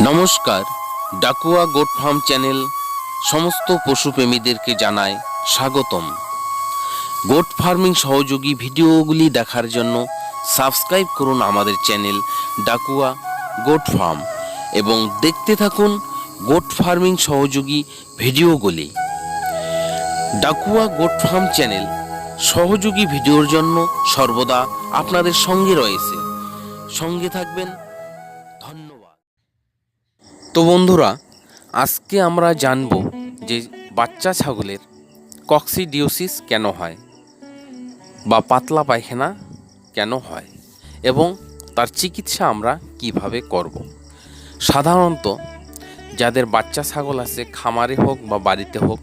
নমস্কার, Dakua goat farm channel সমস্ত পশুপ্রেমীদেরকে জানায় স্বাগতম। গোট ফার্মিং সহযোগী ভিডিওগুলি দেখার জন্য সাবস্ক্রাইব করুন আমাদের চ্যানেল ডাকুয়া গোট ফার্ম এবং দেখতে থাকুন গোট ফার্মিং সহযোগী ভিডিওগুলি। ডাকুয়া গোট ফার্ম চ্যানেল সহযোগী ভিডিওর জন্য সর্বদা আপনাদের সঙ্গে রয়েছে, সঙ্গে থাকবেন। ধন্যবাদ। তো বন্ধুরা, আজকে আমরা জানব যে বাচ্চা ছাগলের কক্সিডিওসিস কেন হয় বা পাতলা পায়খানা কেন হয় এবং তার চিকিৎসা আমরা কিভাবে করব। সাধারণত যাদের বাচ্চা ছাগল আছে, খামারে হোক বা বাড়িতে হোক,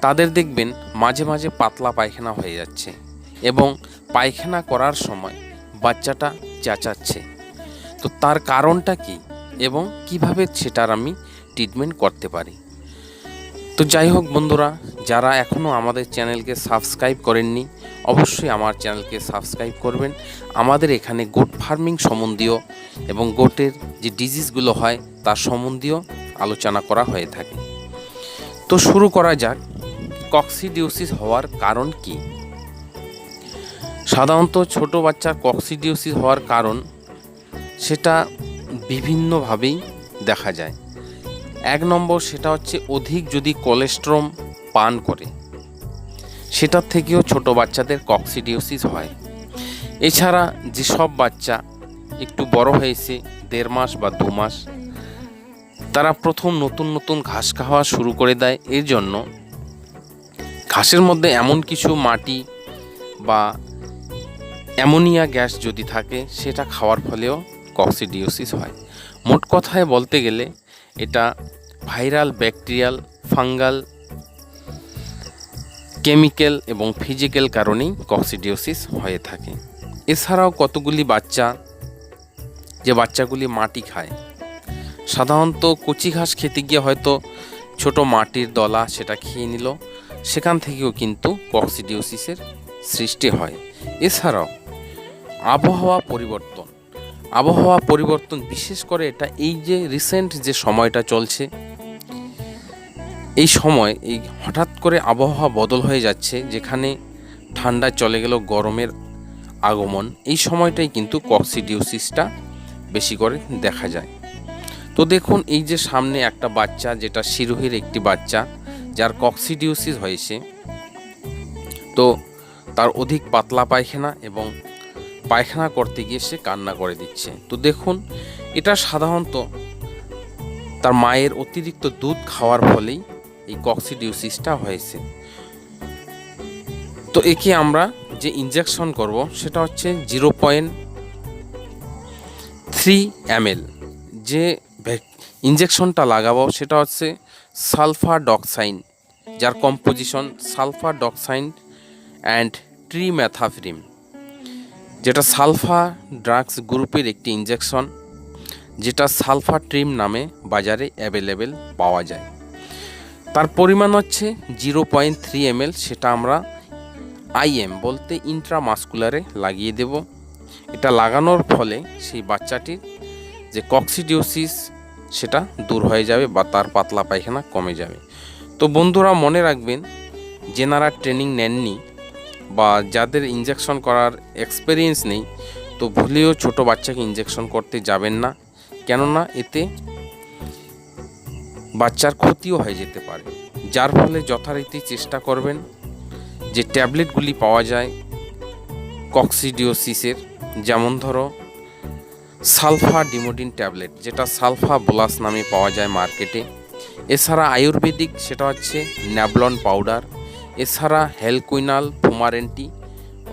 তাদের দেখবেন মাঝে মাঝে পাতলা পায়খানা হয়ে যাচ্ছে এবং পায়খানা করার সময় বাচ্চাটা চেঁচাচ্ছে। তো তার কারণটা কি এবং কিভাবে সেটার আমি ট্রিটমেন্ট করতে পারি। তো যাই হোক বন্ধুরা, যারা এখনও আমাদের চ্যানেলকে সাবস্ক্রাইব করেননি, অবশ্যই আমার চ্যানেলকে সাবস্ক্রাইব করবেন। আমাদের এখানে গোট ফার্মিং সম্বন্ধীয় এবং গোটের যে ডিজিজগুলো হয় তার সম্বন্ধীয় আলোচনা করা হয়ে থাকে। তো শুরু করা যাক, কক্সিডিওসিস হওয়ার কারণ কি। সাধারণত ছোট বাচ্চার কক্সিডিওসিস হওয়ার কারণ সেটা বিভিন্নভাবেই দেখা যায়। এক নম্বর, সেটা হচ্ছে অধিক যদি কোলেস্টেরল পান করে, সেটার থেকেও ছোট বাচ্চাদের কক্সিডিওসিস হয়। এছাড়া যেসব বাচ্চা একটু বড় হয়েছে, 1.5 মাস বা 2 মাস, তারা প্রথম নতুন নতুন ঘাস খাওয়া শুরু করে দেয়। এর জন্য ঘাসের মধ্যে এমন কিছু মাটি বা অ্যামোনিয়া গ্যাস যদি থাকে, সেটা খাওয়ার ফলেও কক্সিডিওসিস হয়। মোট কথায় বলতে গেলে এটা ভাইরাল, ব্যাকটেরিয়াল, ফাঙ্গাল, কেমিক্যাল এবং ফিজিক্যাল কারণেই কক্সিডিওসিস হয়ে থাকে। এছাড়াও কতগুলি বাচ্চা, যে বাচ্চাগুলি মাটি খায়, সাধারণত কচি ঘাস খেতে গিয়ে হয়তো ছোট মাটির দলা সেটা খেয়ে নিল, সেখান থেকেও কিন্তু কক্সিডিওসিসের সৃষ্টি হয়। এছাড়াও আবহাওয়া পরিবর্তন বিশেষ করে এটা এই যে রিসেন্ট যে সময়টা চলছে, এই সময় এই হঠাৎ করে আবহাওয়া বদল হয়ে যাচ্ছে, যেখানে ঠান্ডা চলে গেল, গরমের আগমন, এই সময়টাই কিন্তু কক্সিডিওসিসটা বেশি করে দেখা যায়। তো দেখুন, এই যে সামনে একটা বাচ্চা, যেটা শিরোহীর একটি বাচ্চা, যার কক্সিডিওসিস হয়েছে, তো তার অধিক পাতলা পায়খানা এবং পায়খানা করতে গিয়ে সে কান্না করে দিচ্ছে। তো দেখুন, এটা সাধারণত তার মায়ের অতিরিক্ত দুধ খাওয়ার ফলেই এই কক্সিডিওসিসটা হয়েছে। তো একে আমরা যে ইনজেকশন করব সেটা হচ্ছে 0.3 ml। যে ইনজেকশনটা লাগাবো সেটা হচ্ছে সালফাডক্সাইন, যার কম্পোজিশন সালফাডক্সাইন অ্যান্ড ট্রিমেথাফ্রিম, যেটা সালফা ড্রাগস গ্রুপের একটি ইনজেকশন, যেটা সালফাট্রিম নামে বাজারে অ্যাভেলেবেল পাওয়া যায়। তার পরিমাণ হচ্ছে 0.3 ml। সেটা আমরা IM বলতে ইন্ট্রামাসকুলারে লাগিয়ে দেব। এটা লাগানোর ফলে সেই বাচ্চাটির যে কক্সিডিওসিস সেটা দূর হয়ে যাবে বা তার পাতলা পায়খানা কমে যাবে। তো বন্ধুরা, মনে রাখবেন, যেনারা ট্রেনিং নেননি বা যাদের ইনজেকশন করার এক্সপেরিয়েন্স নেই, তো ভুলেও ছোট বাচ্চাকে ইনজেকশন করতে যাবেন না, কেননা এতে বাচ্চার ক্ষতিও হয়ে যেতে পারে। যার ফলে যথারীতি চেষ্টা করবেন যে ট্যাবলেটগুলি পাওয়া যায় কক্সিডিওসিসের, যেমন ধরো সালফাডিমোডিন ট্যাবলেট, যেটা সালফা বোলাস নামে পাওয়া যায় মার্কেটে। এছাড়া আয়ুর্বেদিক, সেটা হচ্ছে ন্যাবলন পাউডার। এছাড়া হেলকুইনাল, ফুমারেন্টি,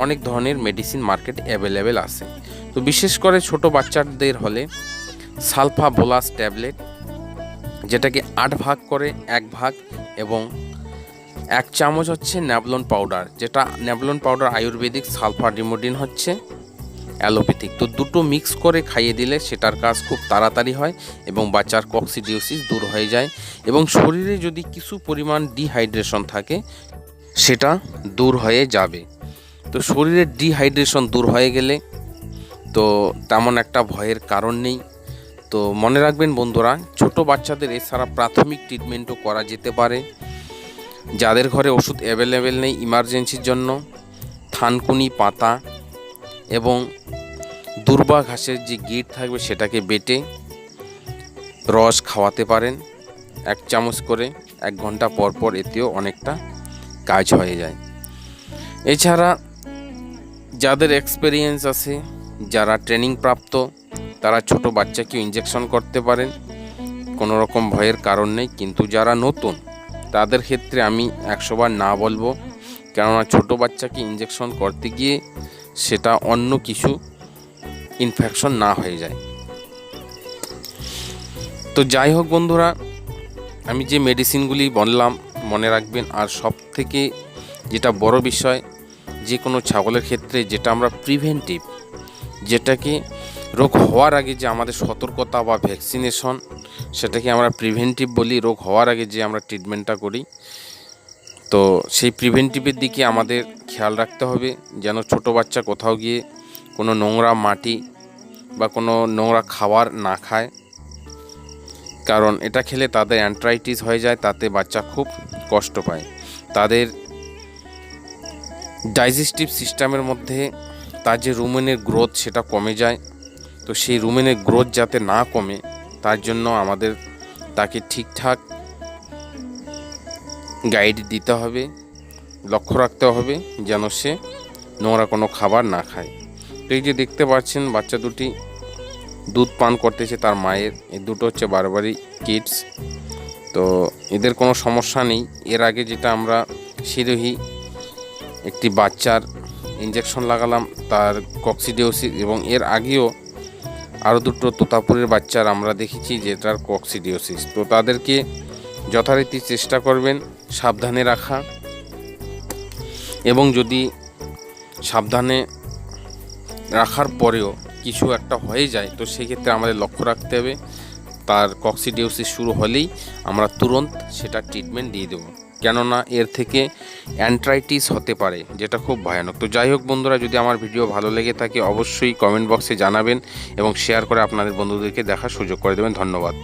অনেক ধরনের মেডিসিন মার্কেট অ্যাভেলেবেল আছে। তো বিশেষ করে ছোট বাচ্চাদের হলে সালফা বোলাস ট্যাবলেট, যেটাকে 8 ভাগ করে 1 ভাগ, এবং 1 চামচ হচ্ছে ন্যাবলন পাউডার, যেটা ন্যাবলন পাউডার আয়ুর্বেদিক, সালফাডিমোডিন হচ্ছে অ্যালোপ্যাথিক। তো দুটো মিক্স করে খাইয়ে দিলে সেটার কাজ খুব তাড়াতাড়ি হয় এবং বাচ্চার কক্সিডিওসিস দূর হয়ে যায়। এবং শরীরে যদি কিছু পরিমাণ ডিহাইড্রেশন থাকে, সেটা দূর হয়ে যাবে। তো শরীরের ডিহাইড্রেশন দূর হয়ে গেলে তো তেমন একটা ভয়ের কারণ নেই। তো মনে রাখবেন বন্ধুরা, ছোট বাচ্চাদের এছাড়া প্রাথমিক ট্রিটমেন্টও করা যেতে পারে। যাদের ঘরে ওষুধ অ্যাভেলেবেল নেই ইমার্জেন্সির জন্য, থানকুনি পাতা এবং দূর্বা ঘাসের যে গিট থাকবে সেটাকে বেটে রস খাওয়াতে পারেন 1 চামচ করে 1 ঘন্টা পর পর, এতেও অনেকটা কাজ হয়ে যায়। এছাড়া যাদের এক্সপেরিয়েন্স আছে, যারা ট্রেনিং প্রাপ্ত, তারা ছোট বাচ্চাকেও ইঞ্জেকশন করতে পারেন, কোনো রকম ভয়ের কারণ নেই। কিন্তু যারা নতুন তাদের ক্ষেত্রে আমি 100 বার না বলবো, কেননা ছোট বাচ্চাকে ইঞ্জেকশন করতে গিয়ে সেটা অন্য কিছু ইনফেকশন না হয়ে যায়। তো যাই হোক বন্ধুরা, আমি যে মেডিসিনগুলি বললাম মনে রাখবেন। আর সব থেকে যেটা বড় বিষয়, যে কোনো ছাগলের ক্ষেত্রে যেটা আমরা প্রিভেন্টিভ, যেটাকে রোগ হওয়ার আগে যে আমাদের সতর্কতা বা ভ্যাকসিনেশন, সেটাকে আমরা প্রিভেন্টিভ বলি। রোগ হওয়ার আগে যে আমরা ট্রিটমেন্টটা করি, তো সেই প্রিভেন্টিভের দিকে আমাদের খেয়াল রাখতে হবে, যেন ছোট বাচ্চা কোথাও গিয়ে কোনো নোংরা মাটি বা কোনো নোংরা খাবার না খায়, কারণ এটা খেলে তাদের অ্যান্ট্রাইটিস হয়ে যায়, তাতে বাচ্চা খুব কষ্ট পায়। তাদের ডাইজেস্টিভ সিস্টেমের মধ্যে তার যে রুমেনের গ্রোথ সেটা কমে যায়। তো সেই রুমেনের গ্রোথ যাতে না কমে, তার জন্য আমাদের তাকে ঠিকঠাক গাইড দিতে হবে, লক্ষ্য রাখতে হবে যেন সে নোংরা কোনো খাবার না খায়। তো এই যে দেখতে পাচ্ছেন বাচ্চা দুটি দুধ পান করতেছে তার মায়ের, এই দুটো হচ্ছে বারবারি কিডস। তো এদের কোনো সমস্যা নেই। এর আগে যেটা আমরা সিরোহি একটি বাচ্চার ইঞ্জেকশন লাগালাম, তার কক্সিডিওসিস, এবং এর আগেও আরও দুটো তোতাপুরের বাচ্চার আমরা দেখেছি যেটার কক্সিডিওসিস। তো তাদেরকে যথারীতি চেষ্টা করবেন সাবধানে রাখা, এবং যদি সাবধানে রাখার পরেও কিছু একটা হয়ে যায়, তো সেক্ষেত্রে আমাদের লক্ষ্য রাখতে হবে তার কক্সিডিওসিস শুরু হলেই আমরা তুরন্ত সেটা ট্রিটমেন্ট দিয়ে দেবো, কেননা এর থেকে অ্যান্ট্রাইটিস হতে পারে, যেটা খুব ভয়ানক। তো যাই হোক বন্ধুরা, যদি আমার ভিডিও ভালো লেগে থাকে অবশ্যই কমেন্ট বক্সে জানাবেন এবং শেয়ার করে আপনাদের বন্ধুদেরকে দেখার সুযোগ করে দেবেন। ধন্যবাদ।